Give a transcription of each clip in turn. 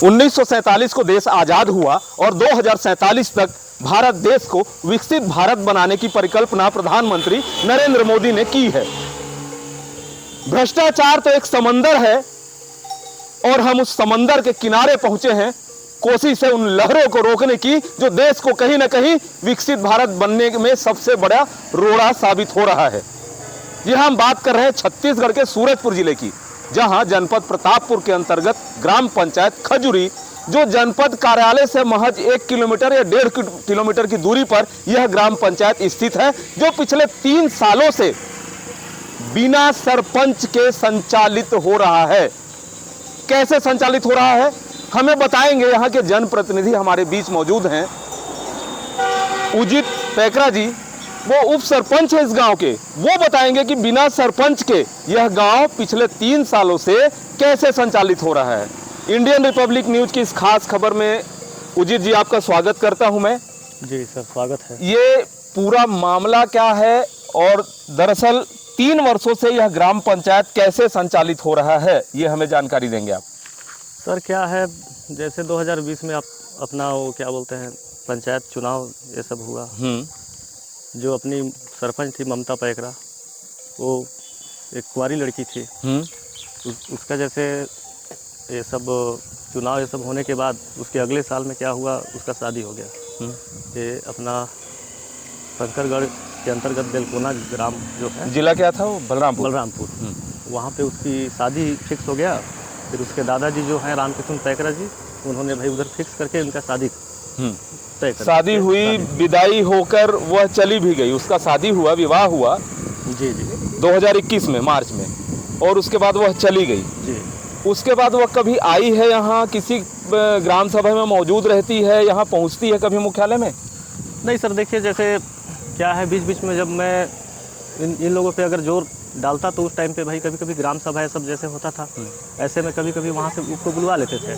1947 को देश आज़ाद हुआ और 2047 तक भारत देश को विकसित भारत बनाने की परिकल्पना प्रधानमंत्री नरेंद्र मोदी ने की है। भ्रष्टाचार तो एक समंदर है और हम उस समंदर के किनारे पहुंचे हैं। कोशिश है उन लहरों को रोकने की जो देश को कहीं ना कहीं विकसित भारत बनने में सबसे बड़ा रोड़ा साबित हो रहा है। जी हम बात कर रहे हैं छत्तीसगढ़ के सूरजपुर जिले की, जहां जनपद प्रतापपुर के अंतर्गत ग्राम पंचायत खजुरी, जो जनपद कार्यालय से महज 1 किलोमीटर या 1.5 किलोमीटर की दूरी पर यह ग्राम पंचायत स्थित है, जो पिछले 3 सालों से बिना सरपंच के संचालित हो रहा है। कैसे संचालित हो रहा है हमें बताएंगे यहाँ के जनप्रतिनिधि हमारे बीच मौजूद हैं। उजित पैकरा जी, वो उप सरपंच है इस गांव के, वो बताएंगे कि बिना सरपंच के यह गांव पिछले 3 सालों से कैसे संचालित हो रहा है। इंडियन रिपब्लिक न्यूज की इस खास खबर में उजित जी आपका स्वागत करता हूं मैं। जी सर, स्वागत है। ये पूरा मामला क्या है और दरअसल 3 वर्षों से यह ग्राम पंचायत कैसे संचालित हो रहा है, ये हमें जानकारी देंगे आप। सर क्या है, जैसे 2020 में आप अपना वो क्या बोलते हैं पंचायत चुनाव ये सब हुआ, जो अपनी सरपंच थी ममता पैकरा, वो एक कुंवारी लड़की थी। उसका जैसे ये सब चुनाव ये सब होने के बाद उसके अगले साल में क्या हुआ, उसका शादी हो गया। ये अपना शंकरगढ़ के अंतर्गत बेलकोना ग्राम जो है, जिला क्या था वो? बलरामपुर। वहाँ पे उसकी शादी फिक्स हो गया। फिर उसके दादाजी जो हैं रामकृष्ण पैकरा जी, उन्होंने भाई उधर फिक्स करके उनका शादी तय कर। शादी हुई, विदाई होकर वह चली भी गई। उसका शादी हुआ, विवाह हुआ जी 2021 में मार्च में, और उसके बाद वह चली गई जी। उसके बाद वह कभी आई है यहाँ, किसी ग्राम सभा में मौजूद रहती है, यहाँ पहुँचती है कभी मुख्यालय में? नहीं सर, देखिए जैसे क्या है, बीच बीच में जब मैं इन लोगों पे अगर जोर डालता तो उस टाइम पे भाई कभी कभी ग्राम सभा सब जैसे होता था, ऐसे में कभी कभी वहाँ से उसको बुलवा लेते थे।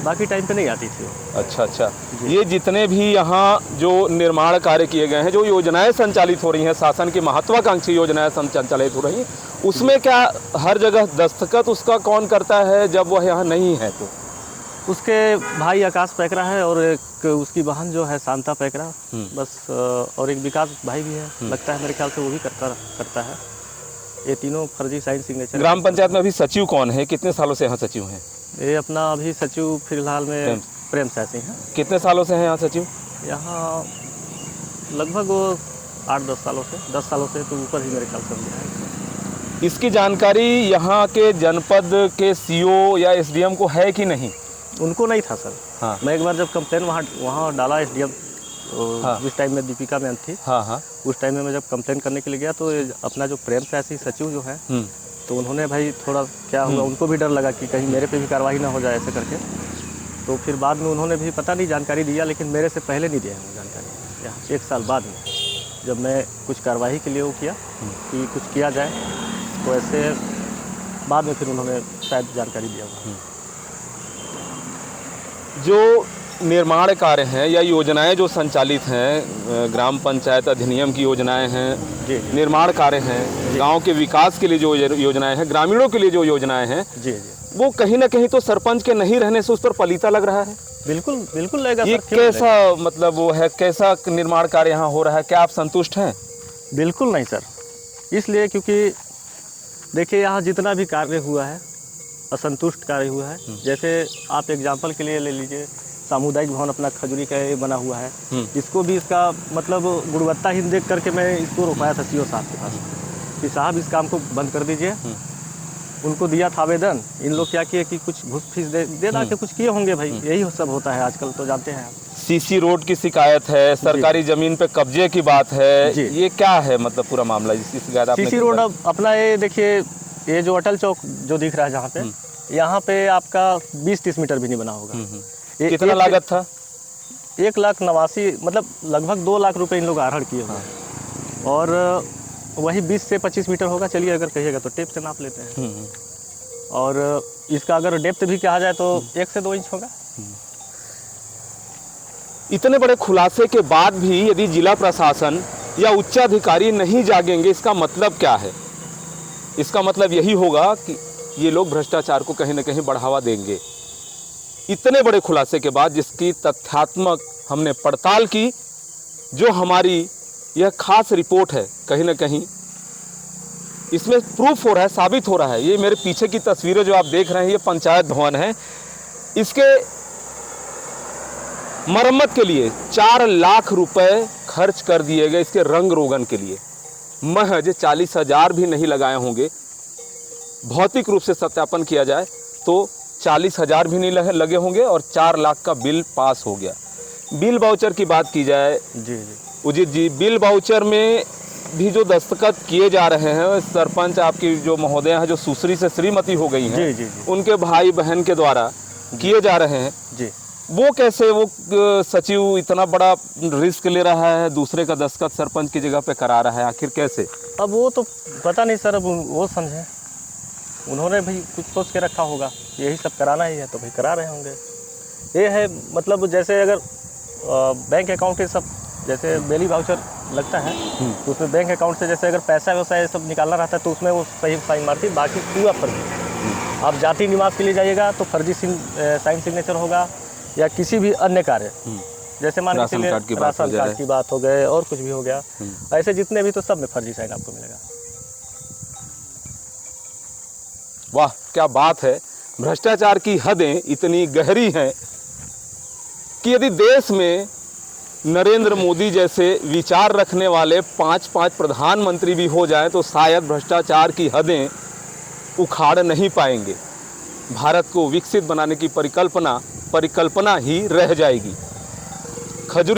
बाकी टाइम पे नहीं आती थी। अच्छा। ये जितने भी यहाँ जो निर्माण कार्य किए गए हैं, जो योजनाएं संचालित हो रही हैं, शासन की महत्वाकांक्षी योजनाएं संचालित हो रही हैं, उसमें क्या हर जगह दस्तखत उसका कौन करता है जब वह यहाँ नहीं है? तो उसके भाई आकाश पैकरा है और एक उसकी बहन जो है शांता पैकरा, बस, और एक विकास भाई भी है, लगता है मेरे ख्याल से वो भी करता है। ये तीनों फर्जी साइन सिग्नेचर। ग्राम पंचायत में अभी सचिव कौन है? कितने सालों से यहाँ सचिव हैं? ये अपना अभी सचिव फिलहाल में प्रेम साय सिंह है। कितने सालों से हैं यहाँ सचिव? यहाँ लगभग वो 8-10 सालों से, 10 सालों से तो ऊपर ही मेरे ख्याल से है। इसकी जानकारी यहाँ के जनपद के सीओ या एसडीएम को है कि नहीं? उनको नहीं था सर। हाँ। मैं एक बार जब कंप्लेन वहाँ डाला एसडीएम, जिस टाइम में दीपिका मैम थी, उस टाइम में मैं जब कंप्लेन करने के लिए गया तो अपना जो प्रेम साय सचिव जो है, तो उन्होंने भाई थोड़ा क्या हुआ, उनको भी डर लगा कि कहीं मेरे पे भी कार्रवाई ना हो जाए ऐसे करके। तो फिर बाद में उन्होंने भी पता नहीं जानकारी दिया, लेकिन मेरे से पहले नहीं दिया है जानकारी। यहाँ 1 साल बाद में जब मैं कुछ कार्रवाई के लिए वो किया कि कुछ किया जाए, तो ऐसे बाद में फिर उन्होंने शायद जानकारी दिया। जो निर्माण कार्य हैं या योजनाएं जो संचालित हैं, ग्राम पंचायत अधिनियम की योजनाएं हैं, निर्माण कार्य हैं, गांव के विकास के लिए जो योजनाएं हैं, ग्रामीणों के लिए जो योजनाएं हैं, वो कहीं ना कहीं तो सरपंच के नहीं रहने से उस पर पलीता लग रहा है। बिल्कुल लगेगा। ये कैसा मतलब वो है, कैसा निर्माण कार्य यहाँ हो रहा है? क्या आप संतुष्ट हैं? बिल्कुल नहीं सर, इसलिए क्योंकि देखिए यहाँ जितना भी कार्य हुआ है असंतुष्ट कार्य हुआ है। जैसे आप एग्जाम्पल के लिए ले लीजिए, सामुदायिक भवन अपना खजुरी का ये बना हुआ है, इसको भी इसका मतलब गुणवत्ताहीन देख करके मैं इसको रुकवाया था सीओ साहब के पास कि साहब इस काम को बंद कर दीजिए। उनको दिया था आवेदन, इन लोग क्या किए कि कुछ घूस फीस दे के कुछ किए होंगे। भाई यही सब होता है आजकल, तो जानते हैं आप। सीसी रोड की शिकायत है, सरकारी जमीन पे कब्जे की बात है, ये क्या है मतलब पूरा मामला जिसकी शिकायत आपने? सीसी रोड अब अपना ये देखिए, ये जो अटल चौक जो दिख रहा है जहाँ पे, यहाँ पे आपका 20-30 मीटर भी नहीं बना होगा। कितना लागत था? 1,89,000, मतलब लगभग 2 लाख रुपए इन लोग आहरण किए हुए हैं। और वही 20 से 25 मीटर होगा, चलिए अगर कहिएगा तो टेप से नाप लेते हैं। और इसका अगर डेप्थ भी कहा जाए तो 1 से 2 इंच होगा। इतने बड़े खुलासे के बाद भी यदि जिला प्रशासन या उच्चाधिकारी नहीं जागेंगे, इसका मतलब क्या है? इसका मतलब यही होगा कि ये लोग भ्रष्टाचार को कहीं ना कहीं बढ़ावा देंगे। इतने बड़े खुलासे के बाद, जिसकी तथ्यात्मक हमने पड़ताल की, जो हमारी यह खास रिपोर्ट है, कहीं ना कहीं इसमें प्रूफ हो रहा है, साबित हो रहा है। ये मेरे पीछे की तस्वीरें जो आप देख रहे हैं, ये पंचायत भवन है। इसके मरम्मत के लिए 4 लाख रुपए खर्च कर दिए गए, इसके रंग रोगन के लिए। महज 40,000 भी नहीं लगाए होंगे। भौतिक रूप से सत्यापन किया जाए तो 40,000 भी नहीं लगे होंगे और 4 लाख का बिल पास हो गया। बिल वाउचर की बात की जाए जी उजित जी, बिल वाउचर में भी जो दस्तखत किए जा रहे हैं, सरपंच आपकी जो महोदय हैं, जो सुश्री से श्रीमती हो गई हैं, जी। उनके भाई बहन के द्वारा किए जा रहे हैं जी। वो कैसे, वो सचिव इतना बड़ा रिस्क ले रहा है, दूसरे का दस्तखत सरपंच की जगह पे करा रहा है, आखिर कैसे? अब वो तो पता नहीं सर, अब वो समझे, उन्होंने भी कुछ सोच के रखा होगा, यही सब कराना ही है तो भाई करा रहे होंगे। ये है मतलब, जैसे अगर बैंक अकाउंट के सब, जैसे बेली वाउचर लगता है तो उसमें बैंक अकाउंट से जैसे अगर पैसा वैसा ये सब निकालना रहता है तो उसमें वो सही साइन मारती, बाकी पूरा फर्जी। आप जाति निवास के लिए जाइएगा तो फर्जी साइन सिग्नेचर होगा, या किसी भी अन्य कार्य, जैसे मान लीजिए राशन कार्ड की बात हो गए और कुछ भी हो गया, ऐसे जितने भी, तो सब में फर्जी साइन आपको मिलेगा। वाह, क्या बात है। भ्रष्टाचार की हदें इतनी गहरी हैं कि यदि देश में नरेंद्र मोदी जैसे विचार रखने वाले 5-5 प्रधानमंत्री भी हो जाएं तो शायद भ्रष्टाचार की हदें उखाड़ नहीं पाएंगे। भारत को विकसित बनाने की परिकल्पना ही रह जाएगी। खजूर